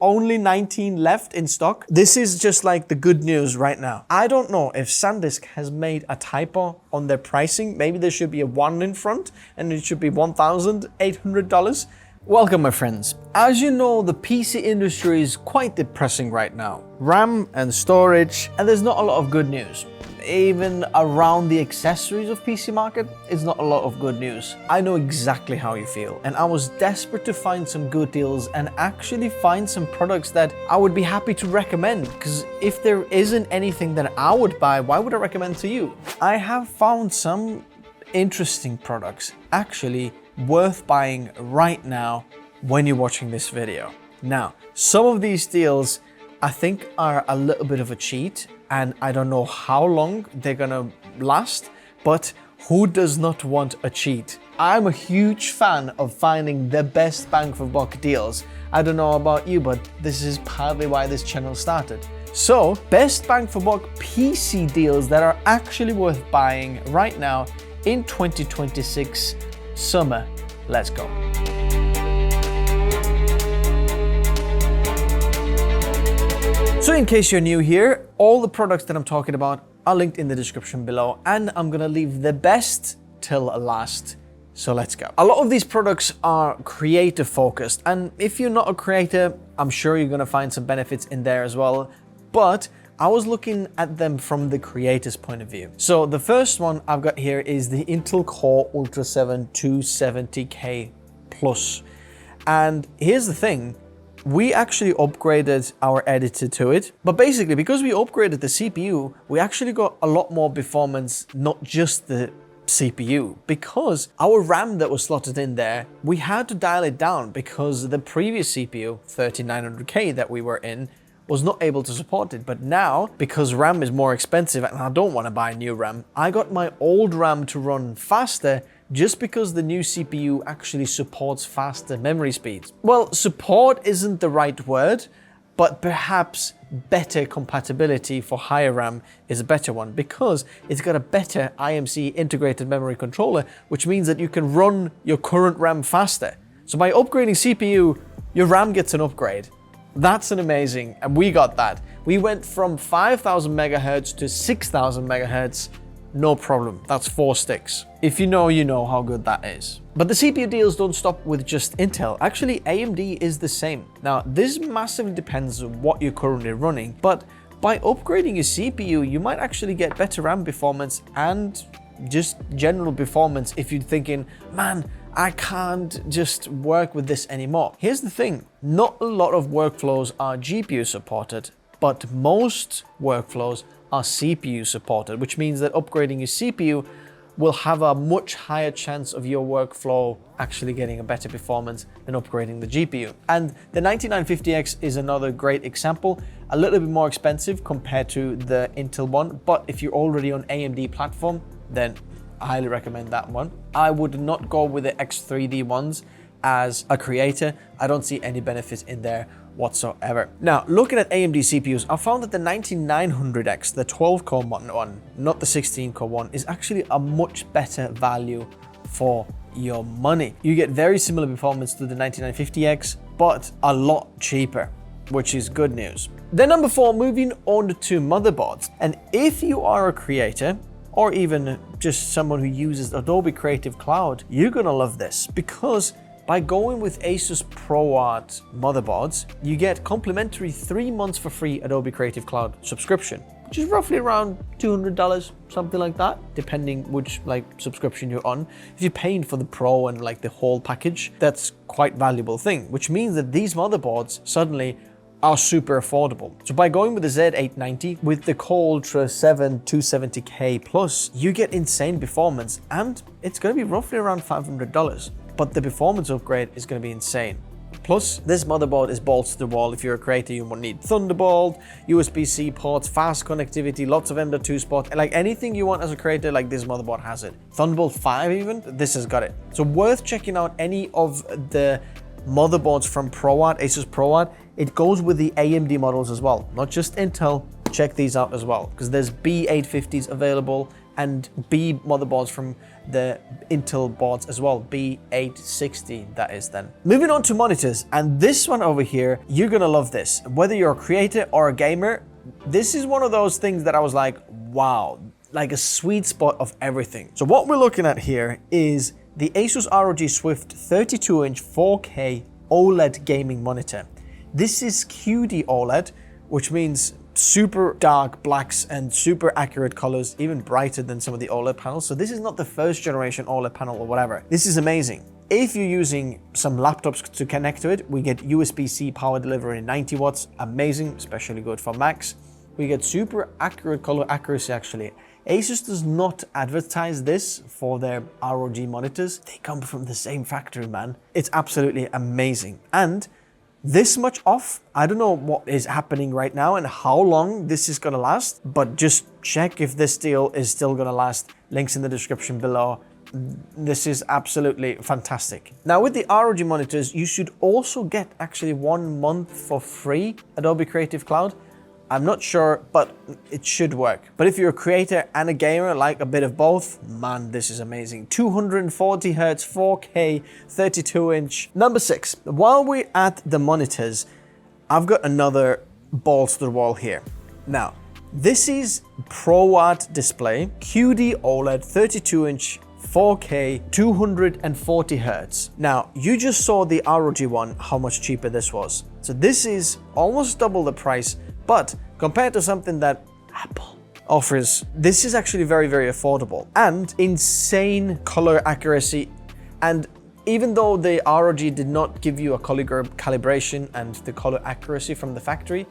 Only 19 left in stock. This is just like the good news right now. I don't know if SanDisk has made a typo on their pricing. Maybe there should be a 1 in front and it should be $1,800. Welcome, my friends. As you know, the PC industry is quite depressing right now. RAM and storage, and there's not a lot of good news. Even around the accessories of PC market, it's not a lot of good news. I know exactly how you feel, and I was desperate to find some good deals and actually find some products that I would be happy to recommend, because if there isn't anything that I would buy, why would I recommend to you? I have found some interesting products actually worth buying right now when you're watching this video. Now, some of these deals I think are a little bit of a cheat, and I don't know how long they're gonna last, but who does not want a cheat? I'm a huge fan of finding the best bang for buck deals. I don't know about you, but this is partly why this channel started. So, best bang for buck PC deals that are actually worth buying right now in 2026 summer. Let's go. So in case you're new here, all the products that I'm talking about are linked in the description below, and I'm gonna leave the best till last. So let's go. A lot of these products are creator focused, and if you're not a creator, I'm sure you're gonna find some benefits in there as well. But I was looking at them from the creator's point of view. So the first one I've got here is the Intel Core Ultra 7 270K Plus. And here's the thing, we actually upgraded our editor to it, but basically because we upgraded the CPU, we actually got a lot more performance, not just the CPU, because our RAM that was slotted in there, we had to dial it down because the previous CPU, 3900K that we were in, was not able to support it. But now, because RAM is more expensive and I don't want to buy new RAM, I got my old RAM to run faster just because the new CPU actually supports faster memory speeds. Well, support isn't the right word, but perhaps better compatibility for higher RAM is a better one, because it's got a better IMC integrated memory controller, which means that you can run your current RAM faster. So by upgrading CPU, your RAM gets an upgrade. That's an amazing, and we got that. We went from 5,000 megahertz to 6,000 megahertz, no problem. That's 4 sticks. If you know how good that is. But the CPU deals don't stop with just Intel. Actually, AMD is the same. Now, this massively depends on what you're currently running, but by upgrading your CPU, you might actually get better RAM performance and just general performance if you're thinking, man, I can't just work with this anymore. Here's the thing, not a lot of workflows are GPU supported, but most workflows are CPU supported, which means that upgrading your CPU will have a much higher chance of your workflow actually getting a better performance than upgrading the GPU. And the 9950X is another great example, a little bit more expensive compared to the Intel one, but if you're already on AMD platform, then I highly recommend that one. I would not go with the X3D ones as a creator. I don't see any benefits in there whatsoever. Now, looking at AMD CPUs, I found that the 9900X, the 12-core one, not the 16-core one, is actually a much better value for your money. You get very similar performance to the 9950X, but a lot cheaper, which is good news. Then number 4, moving on to motherboards. And if you are a creator, or even just someone who uses Adobe Creative Cloud, you're gonna love this, because by going with Asus ProArt motherboards, you get complimentary 3 months for free Adobe Creative Cloud subscription, which is roughly around $200, something like that, depending which subscription you're on. If you're paying for the Pro and the whole package, that's quite valuable thing, which means that these motherboards suddenly are super affordable. So by going with the Z890 with the Core Ultra 7 270K Plus, you get insane performance, and it's gonna be roughly around $500. But the performance upgrade is going to be insane. Plus, this motherboard is balls to the wall. If you're a creator, you won't need Thunderbolt, USB-C ports, fast connectivity, lots of M.2 spots, anything you want as a creator, this motherboard has it. Thunderbolt 5 even, this has got it. So worth checking out any of the motherboards from ProArt, Asus ProArt. It goes with the AMD models as well, not just Intel. Check these out as well, because there's B850s available and B motherboards from the Intel boards as well, B860 that is then. Moving on to monitors, and this one over here, you're gonna love this. Whether you're a creator or a gamer, this is one of those things that I was like, wow, like a sweet spot of everything. So what we're looking at here is the Asus ROG Swift 32-inch 4K OLED gaming monitor. This is QD OLED, which means super dark blacks and super accurate colors, even brighter than some of the OLED panels. So this is not the first generation OLED panel or whatever. This is amazing. If you're using some laptops to connect to it, we get USB-C power delivery in 90 watts, amazing, especially good for Macs. We get super accurate color accuracy actually. Asus does not advertise this for their ROG monitors. They come from the same factory, man. It's absolutely amazing. And this much off, I don't know what is happening right now and how long this is gonna last, but just check if this deal is still gonna last. Links in the description below. This is absolutely fantastic. Now with the ROG monitors, you should also get actually 1 month for free Adobe Creative Cloud. I'm not sure, but it should work. But if you're a creator and a gamer, like a bit of both, man, this is amazing. 240 Hz, 4K, 32-inch. Number 6, while we're at the monitors, I've got another balls to the wall here. Now, this is ProArt display, QD OLED, 32-inch, 4K, 240 Hz. Now, you just saw the ROG one, how much cheaper this was. So this is almost double the price, but compared to something that Apple offers, this is actually very, very affordable and insane color accuracy. And even though the ROG did not give you a color calibration and the color accuracy from the factory,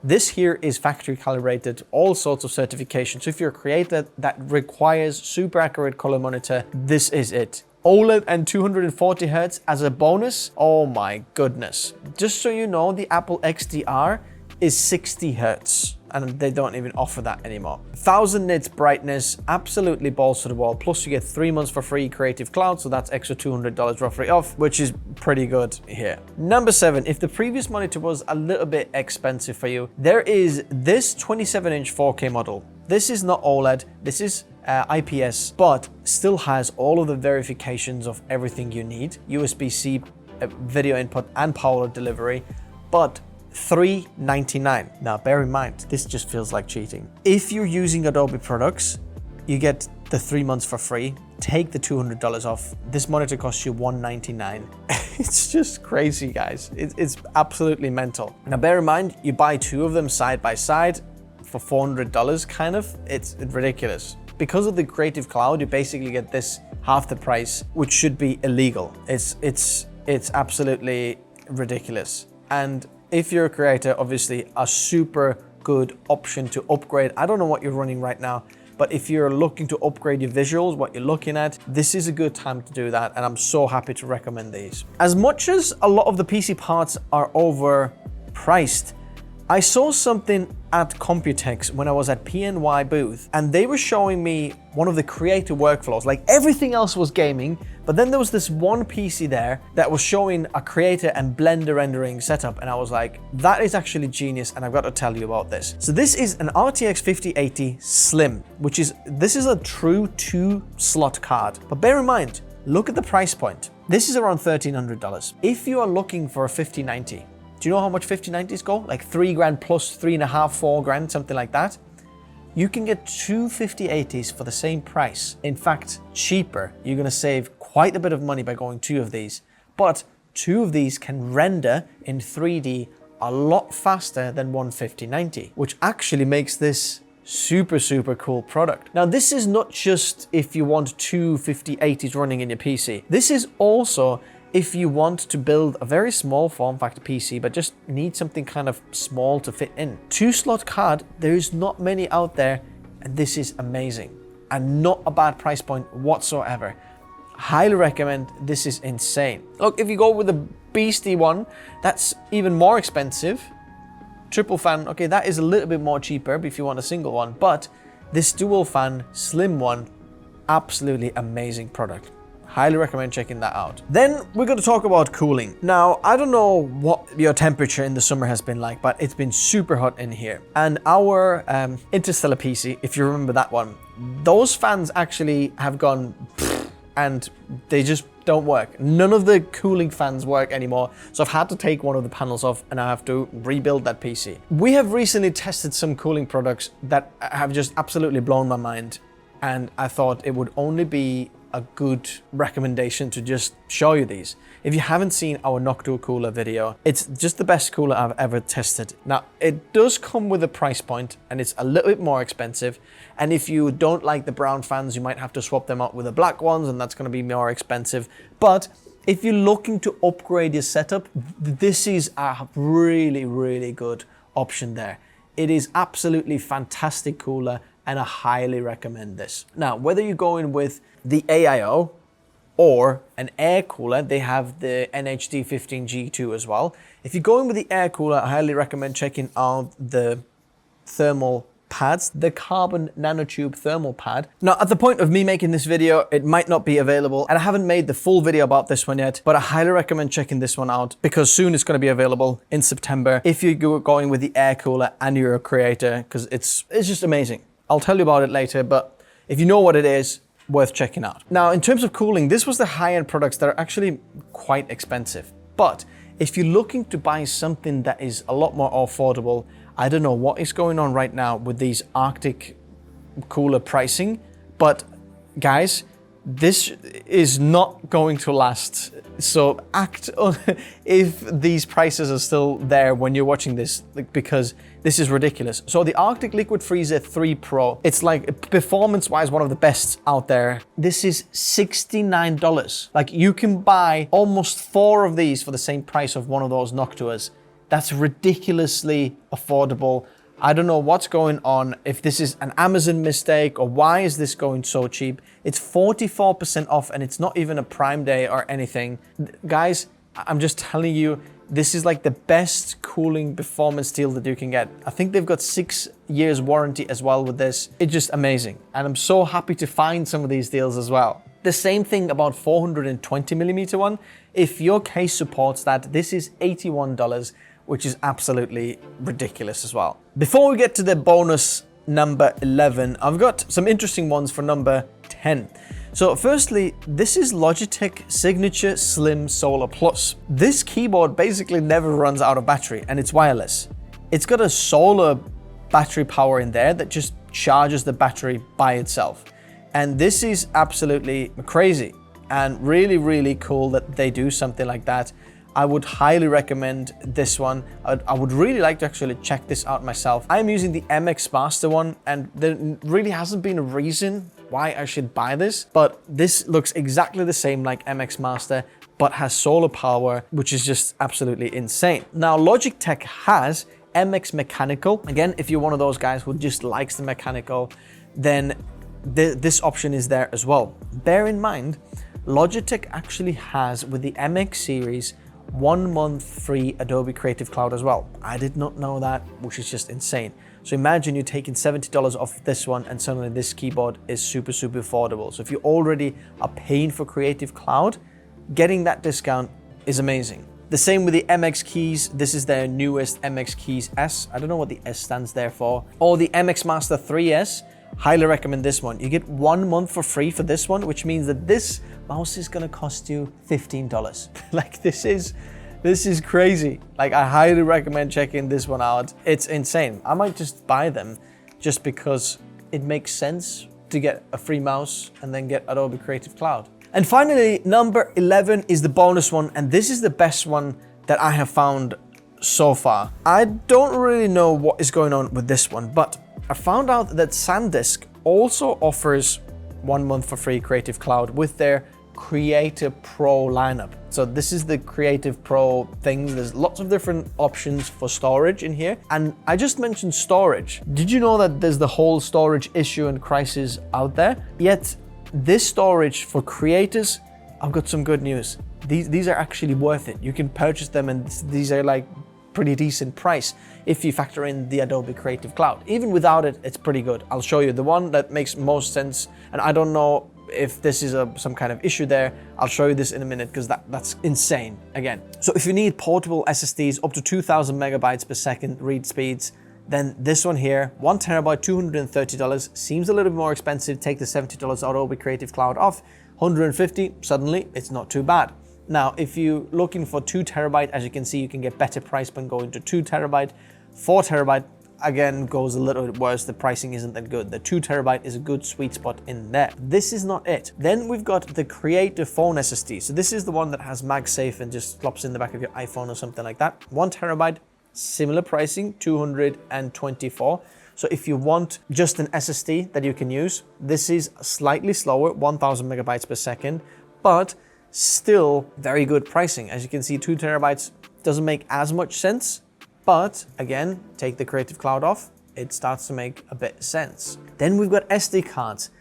this here is factory calibrated, all sorts of certifications. So if you're a creator that requires super accurate color monitor, this is it. OLED and 240 Hz as a bonus, oh my goodness. Just so you know, the Apple XDR is 60 Hz and they don't even offer that anymore. 1000 nits brightness, absolutely balls to the wall. Plus you get 3 months for free Creative Cloud, so that's extra $200 roughly off, which is pretty good here. Number 7, if the previous monitor was a little bit expensive for you, there is this 27-inch 4K model. This is not OLED, this is IPS, but still has all of the verifications of everything you need. USB-C video input and power delivery, but $399. Now bear in mind, this just feels like cheating. If you're using Adobe products, you get the 3 months for free. Take the $200 off. This monitor costs you $199. It's just crazy, guys. It's absolutely mental. Now bear in mind, you buy 2 of them side by side for $400 kind of. It's ridiculous. Because of the Creative Cloud, you basically get this half the price, which should be illegal. It's absolutely ridiculous. And if you're a creator, obviously a super good option to upgrade. I don't know what you're running right now, but if you're looking to upgrade your visuals, what you're looking at, this is a good time to do that. And I'm so happy to recommend these. As much as a lot of the PC parts are overpriced, I saw something at Computex when I was at PNY booth, and they were showing me one of the creator workflows. Like everything else was gaming, but then there was this one PC there that was showing a creator and Blender rendering setup, and I was like, that is actually genius, and I've got to tell you about this. So this is an RTX 5080 Slim, this is a true 2-slot card. But bear in mind, look at the price point. This is around $1,300. If you are looking for a 5090, do you know how much 5090s go? Like 3 grand plus 3.5, 4 grand, something like that. You can get 2 5080s for the same price. In fact, cheaper. You're gonna save quite a bit of money by going 2 of these. But 2 of these can render in 3D a lot faster than one 5090, which actually makes this super, super cool product. Now, this is not just if you want 2 5080s running in your PC. This is also if you want to build a very small form factor PC, but just need something kind of small to fit in. 2-slot card, there's not many out there, and this is amazing. And not a bad price point whatsoever. Highly recommend, this is insane. Look, if you go with the beastie one, that's even more expensive. Triple fan, okay, that is a little bit more cheaper if you want a single one, but this dual fan, slim one, absolutely amazing product. Highly recommend checking that out. Then we're going to talk about cooling. Now, I don't know what your temperature in the summer has been like, but it's been super hot in here. And our Interstellar PC, if you remember that one, those fans actually have gone and they just don't work. None of the cooling fans work anymore. So I've had to take one of the panels off and I have to rebuild that PC. We have recently tested some cooling products that have just absolutely blown my mind. And I thought it would only be a good recommendation to just show you these. If you haven't seen our Noctua cooler video, it's just the best cooler I've ever tested. Now, it does come with a price point and it's a little bit more expensive. And if you don't like the brown fans, you might have to swap them out with the black ones and that's going to be more expensive. But if you're looking to upgrade your setup, this is a really, really good option there. It is absolutely fantastic cooler and I highly recommend this. Now, whether you're going with the AIO or an air cooler, they have the NHD15G2 as well. If you're going with the air cooler, I highly recommend checking out the thermal pads, the carbon nanotube thermal pad. Now, at the point of me making this video, it might not be available and I haven't made the full video about this one yet, but I highly recommend checking this one out because soon it's going to be available in September if you're going with the air cooler and you're a creator, because it's just amazing. I'll tell you about it later, but if you know what it is, worth checking out. Now, in terms of cooling, this was the high-end products that are actually quite expensive. But if you're looking to buy something that is a lot more affordable, I don't know what is going on right now with these Arctic cooler pricing, but guys, this is not going to last. So act on if these prices are still there when you're watching this, because this is ridiculous. So the Arctic Liquid Freezer 3 Pro, it's like performance-wise one of the best out there. This is $69. Like you can buy almost 4 of these for the same price of one of those Noctuas. That's ridiculously affordable. I don't know what's going on, if this is an Amazon mistake or why is this going so cheap. It's 44% off and it's not even a Prime Day or anything. Guys, I'm just telling you, this is like the best cooling performance deal that you can get. I think they've got 6 years warranty as well with this. It's just amazing. And I'm so happy to find some of these deals as well. The same thing about 420mm one. If your case supports that, this is $81. Which is absolutely ridiculous as well. Before we get to the bonus number 11, I've got some interesting ones for number 10. So firstly, this is Logitech Signature Slim Solar Plus. This keyboard basically never runs out of battery and it's wireless. It's got a solar battery power in there that just charges the battery by itself. And this is absolutely crazy and really, really cool that they do something like that. I would highly recommend this one. I would really like to actually check this out myself. I'm using the MX Master one and there really hasn't been a reason why I should buy this, but this looks exactly the same like MX Master, but has solar power, which is just absolutely insane. Now, Logitech has MX Mechanical. Again, if you're one of those guys who just likes the mechanical, then this option is there as well. Bear in mind, Logitech actually has, with the MX series, 1 month free Adobe Creative Cloud as well. I did not know that, which is just insane. So imagine you're taking $70 off this one and suddenly this keyboard is super, super affordable. So if you already are paying for Creative Cloud, getting that discount is amazing. The same with the MX keys. This is their newest MX Keys S. I don't know what the S stands there for. Or the MX Master 3S. Highly recommend this one. You get 1 month for free for this one, which means that this mouse is gonna cost you $15. Like this is crazy. Like I highly recommend checking this one out. It's insane. I might just buy them just because it makes sense to get a free mouse and then get Adobe Creative Cloud. And finally, number 11 is the bonus one, and this is the best one that I have found so far. I don't really know what is going on with this one, but I found out that SanDisk also offers 1 month for free Creative Cloud with their Creative Pro lineup. So this is the Creative Pro thing. There's lots of different options for storage in here. And I just mentioned storage. Did you know that there's the whole storage issue and crisis out there? Yet this storage for creators, I've got some good news. These are actually worth it. You can purchase them and these are like pretty decent price if you factor in the Adobe Creative Cloud. Even without it, it's pretty good. I'll show you the one that makes most sense. And I don't know if this is some kind of issue there. I'll show you this in a minute because that's insane again. So if you need portable SSDs up to 2000 megabytes per second read speeds, then this one here, 1 terabyte, $230, seems a little bit more expensive. Take the $70 Adobe Creative Cloud off, $150, suddenly it's not too bad. Now, if you're looking for 2 terabyte, as you can see, you can get better price by going to 2 terabyte. 4 terabyte, again, goes a little bit worse. The pricing isn't that good. The 2 terabyte is a good sweet spot in there. This is not it. Then we've got the Creative Phone SSD. So this is the one that has MagSafe and just flops in the back of your iPhone or something like that. 1 terabyte, similar pricing, $224. So if you want just an SSD that you can use, this is slightly slower, 1000 megabytes per second, but still very good pricing. As you can see, 2 terabytes doesn't make as much sense, but again, take the Creative Cloud off, it starts to make a bit sense. Then we've got SD cards.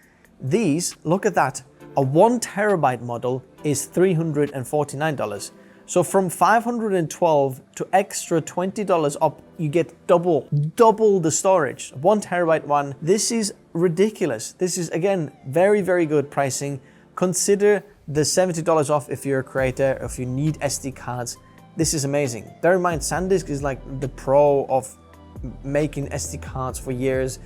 These, look at that, a 1 terabyte model is $349. So from $512 to extra $20 up, you get double the storage. 1 terabyte one, this is ridiculous. This is, again, very, very good pricing. Consider the $70 off if you're a creator, if you need SD cards. This is amazing. Bear in mind, SanDisk is like the pro of making SD cards for years.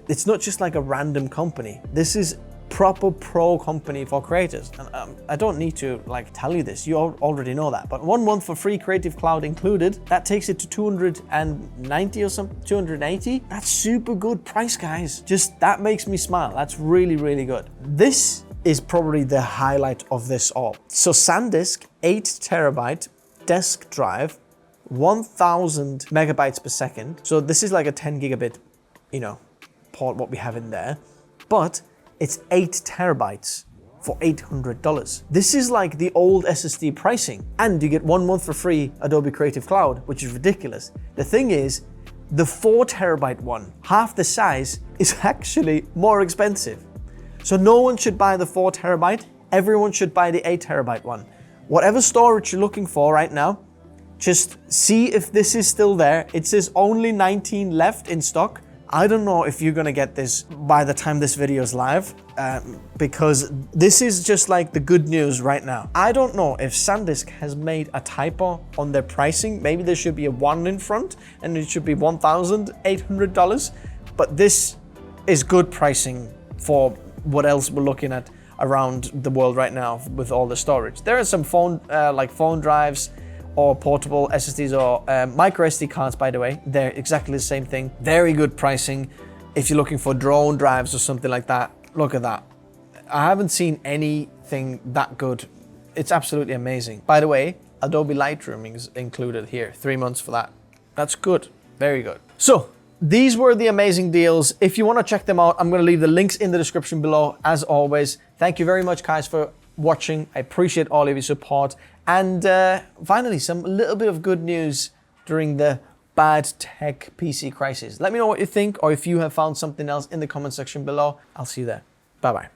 It's not just like a random company. This is proper pro company for creators. And I don't need to like tell you this, you already know that. But 1 month for free, Creative Cloud included, that takes it to 290 or something, 280. That's super good price, guys. Just that makes me smile. That's really, really good. This is probably the highlight of this all. So SanDisk, 8 terabyte desk drive, 1000 megabytes per second. So this is like a 10 gigabit, port, what we have in there, but it's 8 terabytes for $800. This is like the old SSD pricing, and you get 1 month for free Adobe Creative Cloud, which is ridiculous. The thing is, the 4 terabyte one, half the size, is actually more expensive. So no one should buy the 4 terabyte, everyone should buy the 8 terabyte one. Whatever storage you're looking for right now, just see if this is still there. It says only 19 left in stock. I don't know if you're gonna get this by the time this video is live, because this is just like the good news right now. I don't know if SanDisk has made a typo on their pricing. Maybe there should be a 1 in front and it should be $1,800, but this is good pricing for what else we're looking at around the world right now with all the storage. There are some phone drives or portable SSDs or micro SD cards, by the way. They're exactly the same thing. Very good pricing. If you're looking for drone drives or something like that, look at that. I haven't seen anything that good. It's absolutely amazing. By the way, Adobe Lightroom is included here, 3 months for that. That's good, very good. So these were the amazing deals. If you want to check them out, I'm going to leave the links in the description below, as always. Thank you very much, guys, for watching. I appreciate all of your support. And finally, some little bit of good news during the bad tech PC crisis. Let me know what you think, or if you have found something else in the comment section below. I'll see you there. Bye-bye.